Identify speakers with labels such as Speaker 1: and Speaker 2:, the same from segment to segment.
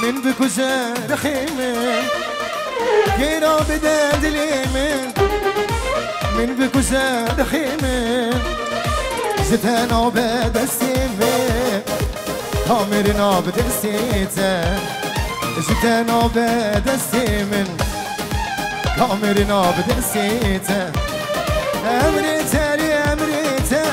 Speaker 1: من بكوزان خيمة كيرا بداد اليمين من بكوزان خيمة زتانا وبدا السيمة خامرنا بدا السيتا زتانا وبدا السيمن خامرنا بدا السيتا أمريتا لي أمريتا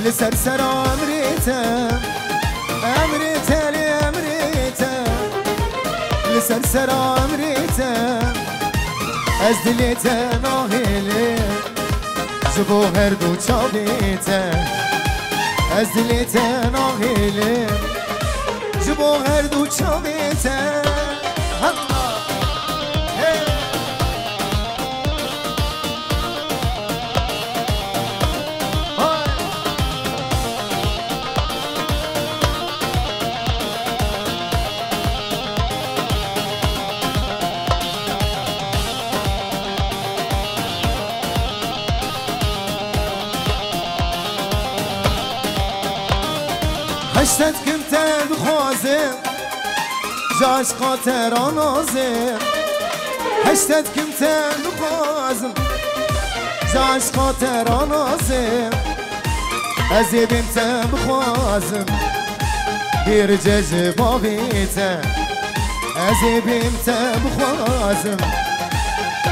Speaker 1: لسرسر أمريتا أمريتا لي أمريتا لسرسر أمريتا أزدليتا ناهيلي زبو هردو چابيتا أزدليتا ناهيلي جبو هر دو چاویتا الله هشتت كنت بخوازم جاش قاتر نازم هشتت كنت بخوازم جاش قاتر نازم ازي بنت بخوازم بيرجج بابيته ازي بنت بخوازم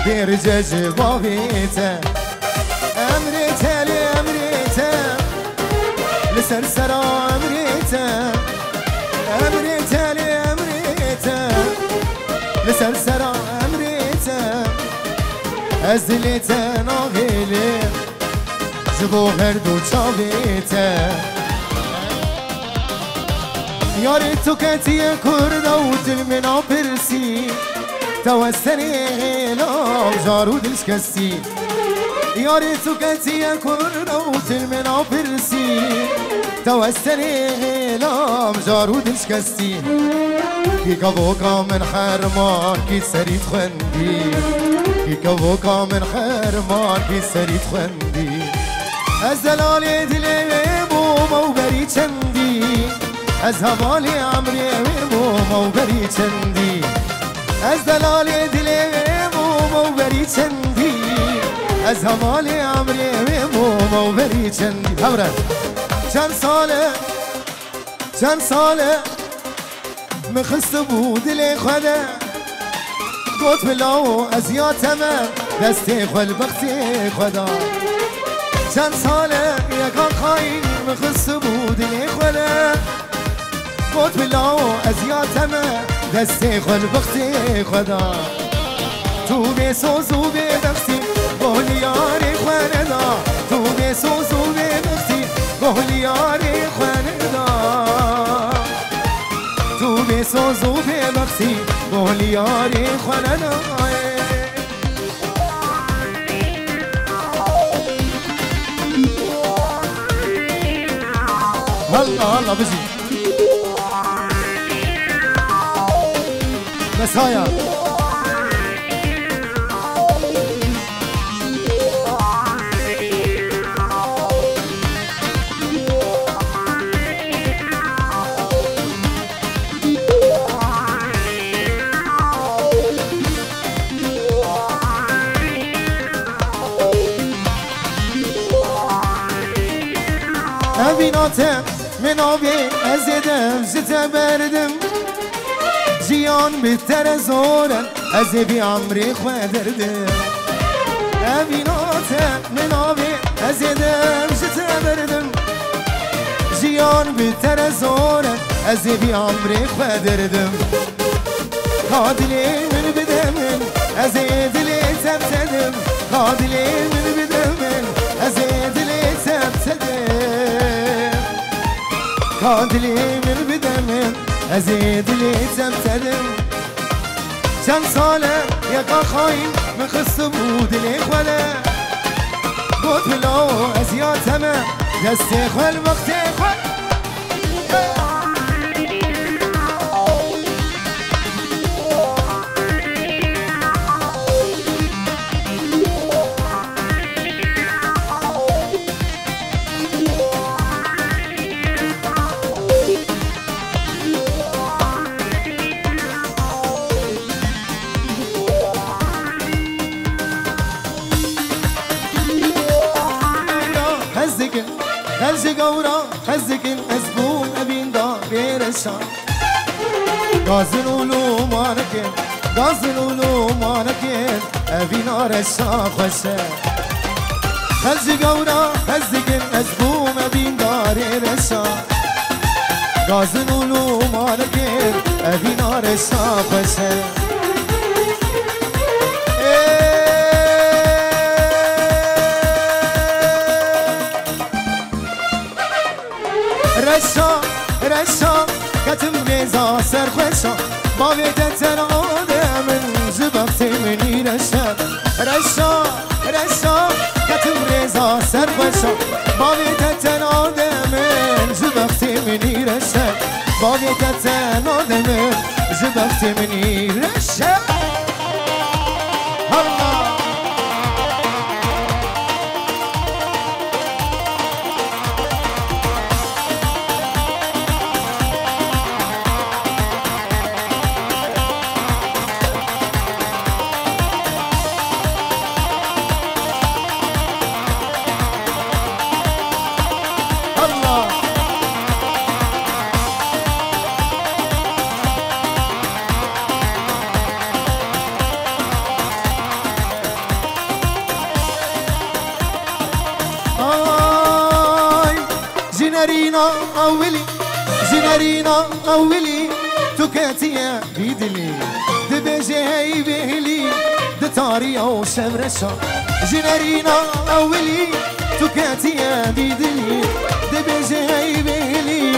Speaker 1: بيرجج بابيته امريته لامريته لسرسرة أمريتا أمريتا لأمريتا لسرسرة أمريتا أزليتا ناغيلي جبو هردو شابيتا ياريتو كاتيا كردا ودلمنا برسي توسني لا جارو دلش كسي ياريتو كاتيا كردا ودلمنا برسي توسني لا جارو دلش كسي كي كابوكا من حرمان كي سريت خندي كي كابوكا من حرمان كي سريت خندي الزلالي دلي بوما وبري چندي الزمالي عمري بوما وبري چندي الزلالي دلي بوما وبري چندي الزمالي عمري بوما وبري چندي همرا چند ساله مخست بود لی خدا گوت بلاو از یاتمه دستی خل بختی خدا چند ساله یکان خواهی مخست بود لی خدا گوت بلاو از یاتمه دستی خل بختی خدا تو بسوزو ببختی گل یاری خوندا تو بسوزو ببختی گل یاری خوندا تو بسوزو ببختی گل یاری خوندا الله الله بزي مسايا بیناتم من آبی ازیدم جتا بردم جیان بهتر از آرن از بی عمری خودردم بیناتم من آبی ازیدم جتا بردم جیان بهتر از آرن از بی عمری خودردم قادلی من بدمن از دلی تبتدم قادلی من بدمن از دلی تبتدم قادلی من بدمن ازید لی تبتدم چند ساله یکا خواهیم مخست بود لی خوله بود بلاو از یاتمه دستی خول وقتی خول خزق قورا خزقن أزبون أبين دا بيرشان غازن ولو مانكن غازن ولو مانكن أبين أرشان خشا خزق قورا خزقن أزبون أبين دا بيرشان غازن ولو مانكن أبين أرشان خشا رشا رشا كتم ريزا سر خوشا باويتا تن آدم جبخت مني رشا رشا رشا كتم ريزا سر خوشا باويتا تن آدم جبخت مني رشا باويتا تن آدم جبخت مني رشا الله جنرينا أولي جنرينا أولي تكاتيا بيدلي دبجي هاي بهلي دتاري أو شمرشا جنرينا أولي تكاتيا بيدلي دبجي هاي بهلي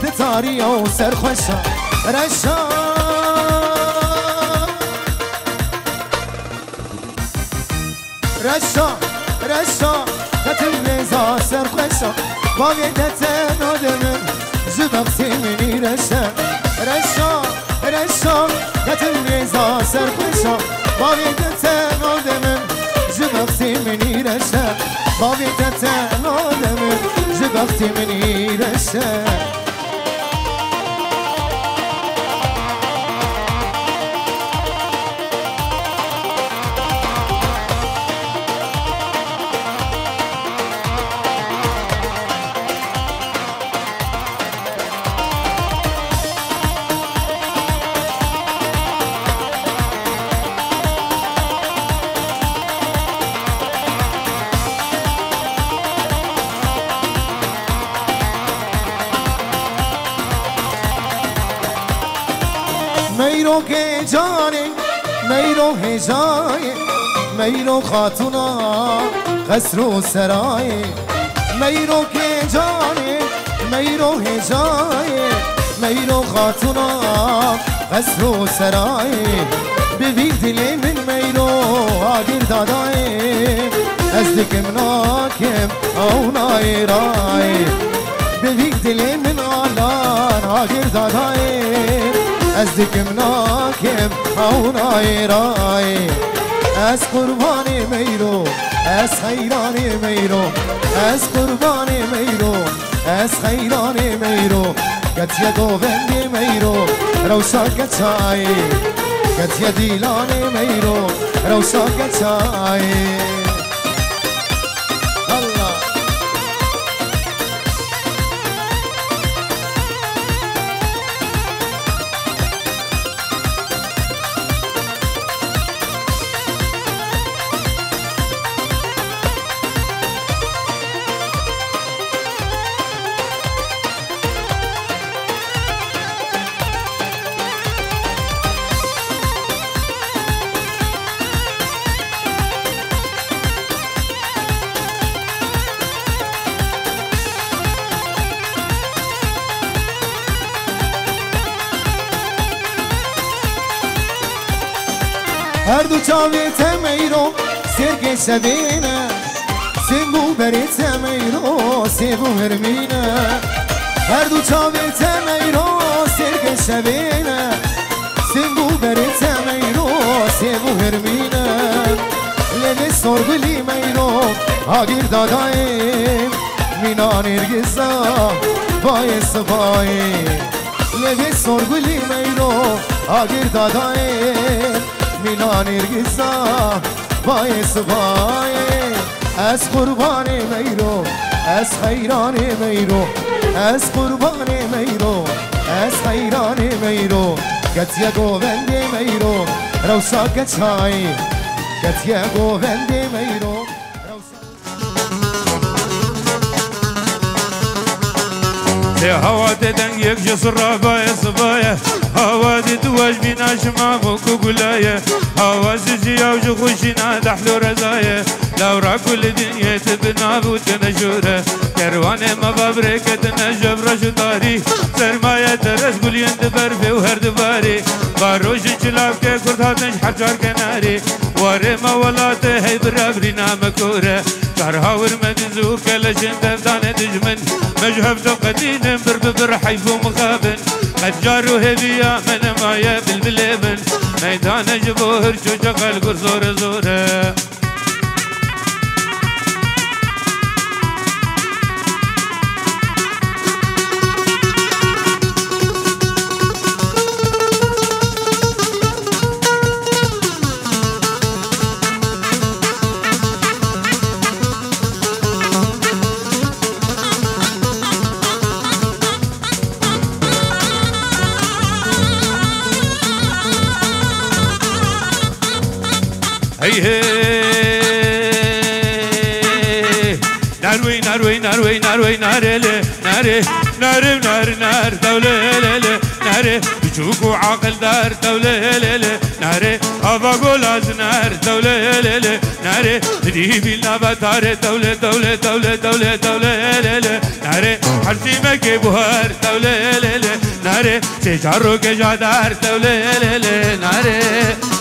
Speaker 1: دتاري أو سرخشا رشا رشا رشا كتلميزا سرخشا باويتا تن آدم جبخت مني رشا رشا رشا كتلميزا سرخشا باويتا تن آدم جبخت مني رشا باويتا تن آدم جبخت مني رشا میرو که جانه میرو هجایه میرو خاتونا قصر و سرایه میرو که جانه میرو هجایه میرو خاتونا قصر و سرایه ببین دلی من میرو آگر دادایه از دکم ناکم او نایرایه ببین دلی من آلان آگر دادایه از دکم ناکم او نایرای از قربان میرو از خیران میرو از قربان میرو از خیران میرو کتیا گووند میرو روشا کچای کتیا دیلان میرو روشا کچای هر دو چاویت میرو سرگ شبینه سنگو بریت میرو سیبو هرمینه هر دو چاویت میرو سرگ شبینه سنگو بریت میرو سیبو هرمینه لبه سرگلی میرو آگیر دادایم مینان ارگزا بای سبایی لبه سرگلی میرو آگیر دادایم مینان ارگزا بای سبای از قربان میرو از خیران میرو از قربان میرو از خیران میرو کتیا گووند میرو روشا کچای کتیا گووند میرو
Speaker 2: هوا ددن یک جسر رابای صبایه هوا دواج بینا شما موکو گلایه هوا زجیا و خوشینا دحلو رزایه لورا كل دنيا تبنا وتنجوره كروان ما ببركت نجبر شطاري سرماية ترس دلين دبر في وهر دباري باروش جلاب كي كرد هاتنش حجار كناري واري ما ولاته هي برابرنا مكورة كارهاور مدزو كلشن تفدان دجمن مجهب قدين برببر حيف مخابن قد جارو هبيا من مايا بالبلبن ميدان جبوهر شجق القرصور زوره ناروي ناروي ناروي ناروي ناري ناري ناري نار نار دولة ليلة ناري بشوكو عقل دار دولة ليلة ناري أبا قولاز نار دولة ليلة ناري تريبي النباتار دولة دولة دولة دولة دولة ليلة ناري حرسي مكي بوهار دولة ليلة ناري سيجارو كجادار دولة ليلة ناري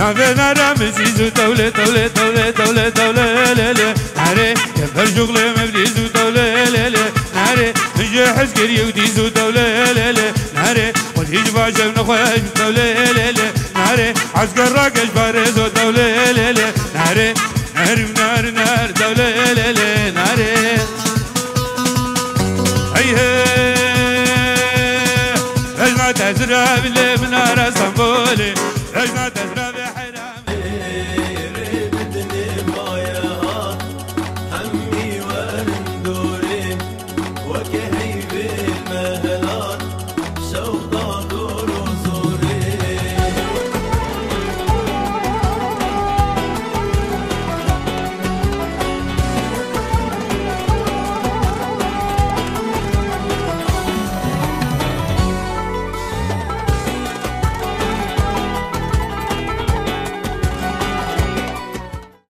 Speaker 2: نافنا مزيزو دولة دولة دولة دولة دولة ليلة ناري كبر شغلي مبليزو دولة ليلة ناري نجي حسكري وديزو دولة ليلة ناري وليج باشا ونخواش دولة ليلة ناري عسكر راكش بارزو دولة ليلة ناري نار نار نار دولة ليلة